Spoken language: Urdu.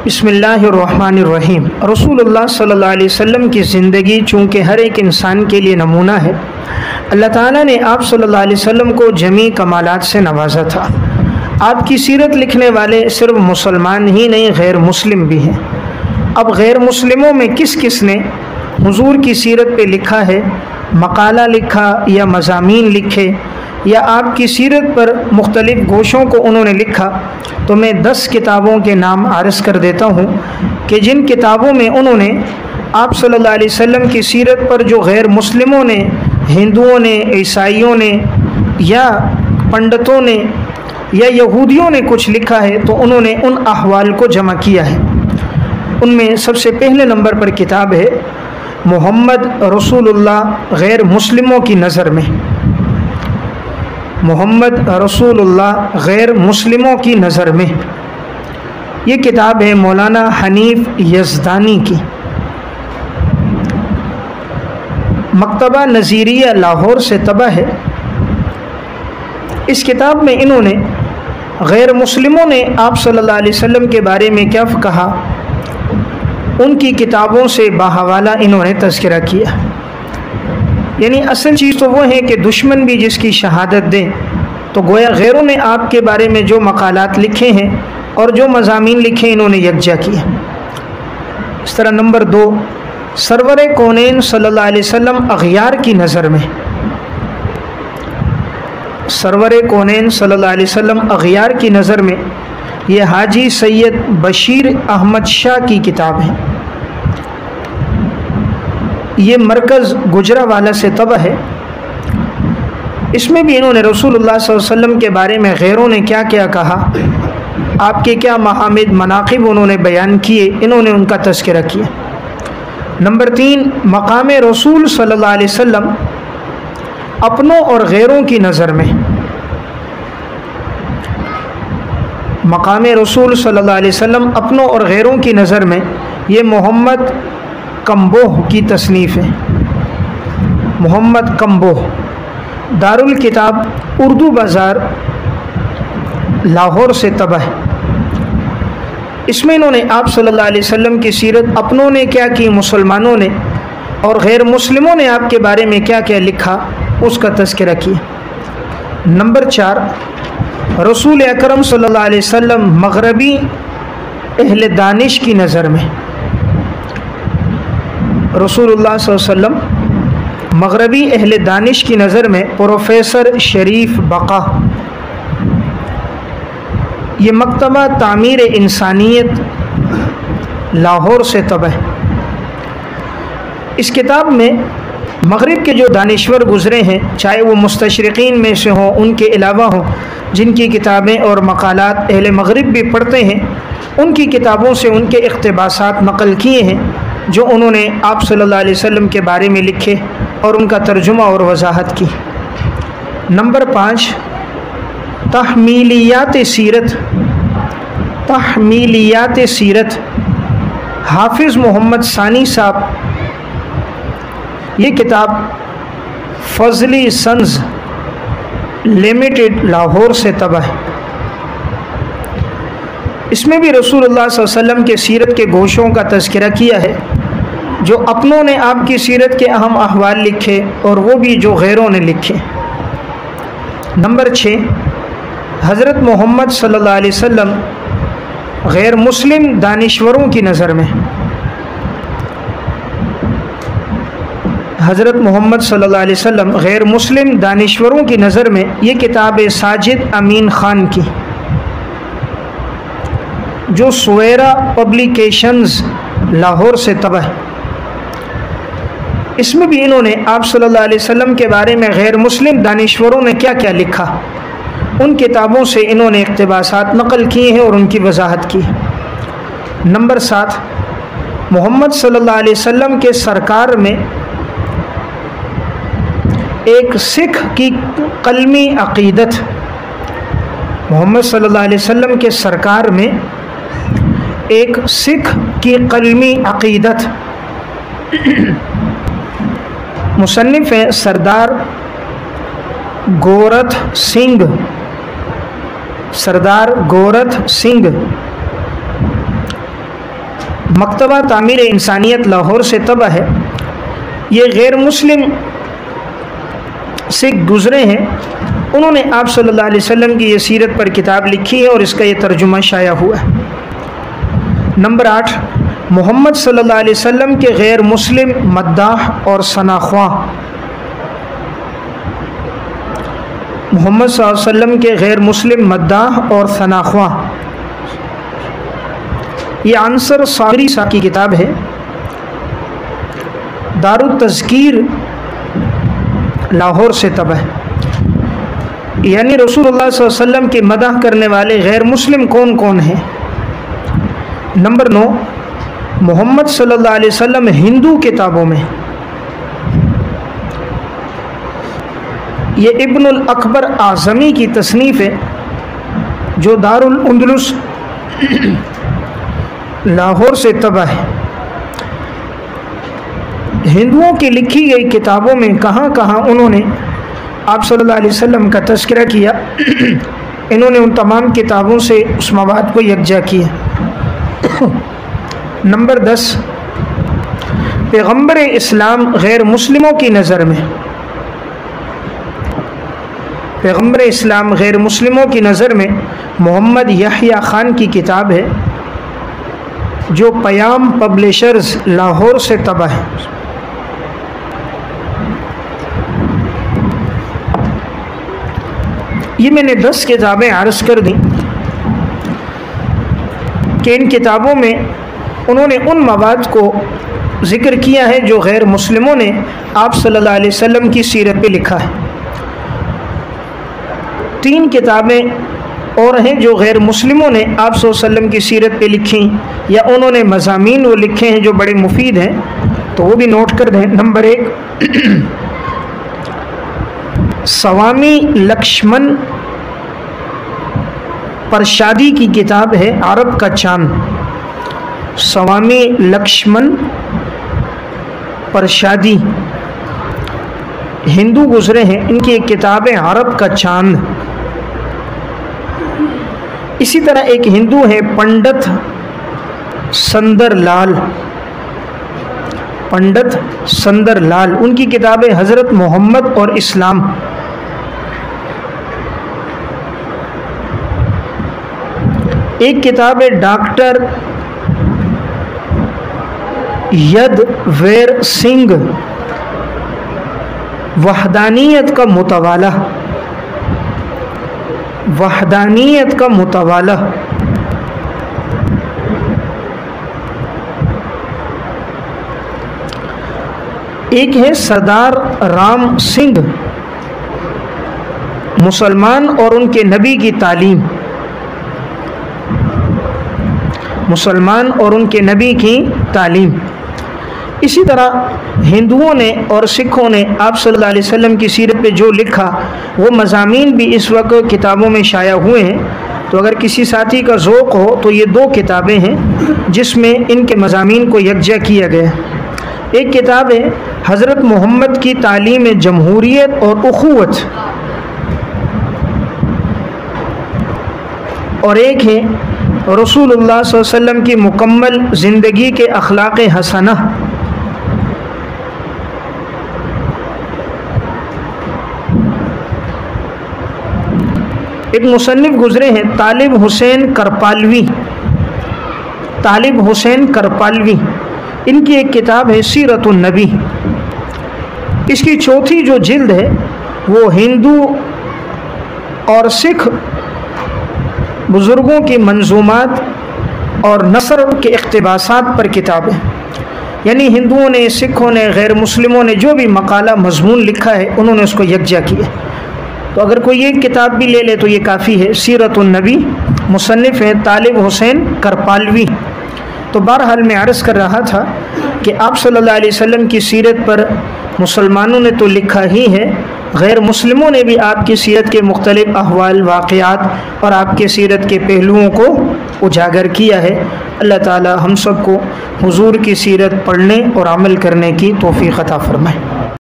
بسم اللہ الرحمن الرحیم۔ رسول اللہ صلی اللہ علیہ وسلم کی زندگی چونکہ ہر ایک انسان کے لیے نمونہ ہے، اللہ تعالیٰ نے آپ صلی اللہ علیہ وسلم کو جمیع کمالات سے نوازا تھا۔ آپ کی سیرت لکھنے والے صرف مسلمان ہی نہیں، غیر مسلم بھی ہیں۔ اب غیر مسلموں میں کس کس نے حضور کی سیرت پہ لکھا ہے، مقالہ لکھا یا مضامین لکھے یا آپ کی سیرت پر مختلف گوشوں کو انہوں نے لکھا، تو میں 10 کتابوں کے نام عرض کر دیتا ہوں کہ جن کتابوں میں انہوں نے آپ صلی اللہ علیہ وسلم کی سیرت پر جو غیر مسلموں نے، ہندوؤں نے، عیسائیوں نے یا پنڈتوں نے یا یہودیوں نے کچھ لکھا ہے، تو انہوں نے ان احوال کو جمع کیا ہے۔ ان میں سب سے پہلے نمبر پر کتاب ہے محمد رسول اللہ غیر مسلموں کی نظر میں۔ محمد رسول اللہ غیر مسلموں کی نظر میں، یہ کتاب ہے مولانا حنیف یزدانی کی، مکتبہ نظیریہ لاہور سے طبع ہے۔ اس کتاب میں انہوں نے غیر مسلموں نے آپ صلی اللہ علیہ وسلم کے بارے میں کیا کہا، ان کی کتابوں سے باحوالہ انہوں نے تذکرہ کیا۔ یعنی اصل چیز تو وہ ہے کہ دشمن بھی جس کی شہادت دیں، تو گویا غیروں نے آپ کے بارے میں جو مقالات لکھے ہیں اور جو مضامین لکھے انہوں نے یکجا کیا۔ اس طرح نمبر 2، سرور کونین صلی اللہ علیہ وسلم اغیار کی نظر میں۔ سرور کونین صلی اللہ علیہ وسلم اغیار کی نظر میں، یہ حاجی سید بشیر احمد شاہ کی کتاب ہے۔ یہ مرکز گجرانوالہ سے طبع ہے۔ اس میں بھی انہوں نے رسول اللہ صلی اللہ علیہ وسلم کے بارے میں غیروں نے کیا کیا کہا، آپ کے کیا محامد مناقب انہوں نے بیان کیے، انہوں نے ان کا تذکرہ کیا۔ نمبر 3، مقام رسول صلی اللہ علیہ وسلم اپنوں اور غیروں کی نظر میں۔ مقام رسول صلی اللہ علیہ وسلم اپنوں اور غیروں کی نظر میں، یہ محمد کمبوہ کی تصنیف ہے۔ محمد کمبوہ، دارالکتاب اردو بازار لاہور سے طبع ہے۔ اس میں انہوں نے آپ صلی اللہ علیہ وسلم کی سیرت اپنوں نے کیا کی، مسلمانوں نے، اور غیر مسلموں نے آپ کے بارے میں کیا کیا لکھا، اس کا تذکرہ کیا۔ نمبر 4، رسول اکرم صلی اللہ علیہ وسلم مغربی اہل دانش کی نظر میں۔ رسول اللہ صلی اللہ علیہ وسلم مغربی اہل دانش کی نظر میں، پروفیسر شریف بقا، یہ مکتبہ تعمیر انسانیت لاہور سے طبع ہے۔ اس کتاب میں مغرب کے جو دانشور گزرے ہیں، چاہے وہ مستشرقین میں سے ہوں، ان کے علاوہ ہوں، جن کی کتابیں اور مقالات اہل مغرب بھی پڑھتے ہیں، ان کی کتابوں سے ان کے اقتباسات نقل کیے ہیں جو انہوں نے آپ صلی اللہ علیہ وسلم کے بارے میں لکھے اور ان کا ترجمہ اور وضاحت کی۔ نمبر 5، تحمیلیات سیرت۔ تحمیلیات سیرت، حافظ محمد ثانی صاحب، یہ کتاب فضلی سنز لمیٹڈ لاہور سے طبع ہے۔ اس میں بھی رسول اللہ صلی اللہ علیہ وسلم کے سیرت کے گوشوں کا تذکرہ کیا ہے، جو اپنوں نے آپ کی سیرت کے اہم احوال لکھے اور وہ بھی جو غیروں نے لکھے۔ نمبر 6، حضرت محمد صلی اللہ علیہ وسلم غیر مسلم دانشوروں کی نظر میں۔ حضرت محمد صلی اللہ علیہ وسلم غیر مسلم دانشوروں کی نظر میں، یہ کتاب ہے ساجد امین خان کی، جو سویرا پبلیکیشنز لاہور سے طبع ہے۔ اس میں بھی انہوں نے آپ صلی اللہ علیہ وسلم کے بارے میں غیر مسلم دانشوروں نے کیا کیا لکھا، ان کتابوں سے انہوں نے اقتباسات نقل کیے ہیں اور ان کی وضاحت کی۔ نمبر 7، محمد صلی اللہ علیہ وسلم کے سرکار میں ایک سکھ کی قلمی عقیدت۔ محمد صلی اللہ علیہ وسلم کے سرکار میں ایک سکھ کی قلمی عقیدت۔ مصنف ہیں سردار گورتھ سنگھ، سردار گورتھ سنگھ، مکتبہ تعمیر انسانیت لاہور سے طبع ہے، یہ غیر مسلم سے گزرے ہیں، انہوں نے آپ صلی اللہ علیہ وسلم کی یہ سیرت پر کتاب لکھی ہے اور اس کا یہ ترجمہ شائع ہوا ہے۔ نمبر 8، محمد صلی اللہ علیہ وسلم کے غیر مسلم مداح اور ثناخواں، محمد صلی اللہ علیہ وسلم کے غیر مسلم مداح اور ثناخواں، یہ عنصر صابری صاحب کی کتاب ہے، دار التذکیر لاہور سے طبع ہے۔ یعنی رسول اللہ صلی اللہ علیہ وسلم کی مدح کرنے والے غیر مسلم کون کون ہیں؟ نمبر 9، محمد صلی اللہ علیہ وسلم ہندو کتابوں میں، یہ ابن الاکبر اعظمی کی تصنیف ہے جو دار الاندلس لاہور سے طبع ہے۔ ہندوؤں کی لکھی گئی کتابوں میں کہاں کہاں انہوں نے آپ صلی اللہ علیہ وسلم کا تذکرہ کیا، انہوں نے ان تمام کتابوں سے اس مواد کو یکجا کیا۔ نمبر 10، پیغمبر اسلام غیر مسلموں کی نظر میں، پیغمبر اسلام غیر مسلموں کی نظر میں محمد یحییٰ خان کی کتاب ہے جو پیام پبلشرز لاہور سے طبع ہے۔ یہ میں نے 10 کتابیں عرض کر دیں کہ ان کتابوں میں انہوں نے ان مواد کو ذکر کیا ہے جو غیر مسلموں نے آپ صلی اللہ علیہ وسلم کی سیرت پہ لکھا ہے۔ 3 کتابیں اور ہیں جو غیر مسلموں نے آپ صلی اللہ علیہ وسلم کی سیرت پہ لکھیں یا انہوں نے مضامین وہ لکھے ہیں جو بڑے مفید ہیں، تو وہ بھی نوٹ کر دیں۔ نمبر 1، سوامی لکشمن پرشادی کی کتاب ہے عرب کا چاند، سوامی لکشمن پرشادی ہندو گزرے ہیں، ان کی ایک کتاب ہے عرب کا چاند۔ اسی طرح ایک ہندو ہے پنڈت سندر لال، پنڈت سندر لال، ان کی کتاب ہے حضرت محمد اور اسلام۔ ایک کتاب ہے ڈاکٹر ید ویر سنگھ، وحدانیت کا متوالہ، وحدانیت کا متوالہ۔ ایک ہے سردار رام سنگھ، مسلمان اور ان کے نبی کی تعلیم، مسلمان اور ان کے نبی کی تعلیم۔ اسی طرح ہندوؤں نے اور سکھوں نے آپ صلی اللہ علیہ وسلم کی سیرت پہ جو لکھا وہ مضامین بھی اس وقت کتابوں میں شائع ہوئے ہیں، تو اگر کسی ساتھی کا ذوق ہو تو یہ 2 کتابیں ہیں جس میں ان کے مضامین کو یکجا کیا گیا۔ ایک کتاب ہے حضرت محمد کی تعلیم جمہوریت اور اخوت، اور ایک ہے رسول اللہ صلی اللہ علیہ وسلم کی مکمل زندگی کے اخلاق حسنہ۔ ایک مصنف گزرے ہیں طالب حسین کرپالوی، طالب حسین کرپالوی، ان کی ایک کتاب ہے سیرت النبی۔ اس کی 4تھی جو جلد ہے وہ ہندو اور سکھ بزرگوں کی منظومات اور نثر کے اقتباسات پر کتاب ہے، یعنی ہندوؤں نے، سکھوں نے، غیر مسلموں نے جو بھی مقالہ مضمون لکھا ہے انہوں نے اس کو یکجا کیا۔ تو اگر کوئی یہ کتاب بھی لے لے تو یہ کافی ہے، سیرت النبی، مصنف ہے طالب حسین کرپالوی۔ تو بہرحال میں عرض کر رہا تھا کہ آپ صلی اللہ علیہ وسلم کی سیرت پر مسلمانوں نے تو لکھا ہی ہے، غیر مسلموں نے بھی آپ کی سیرت کے مختلف احوال، واقعات اور آپ کے سیرت کے پہلوؤں کو اجاگر کیا ہے۔ اللہ تعالی ہم سب کو حضور کی سیرت پڑھنے اور عمل کرنے کی توفیق عطا فرمائے۔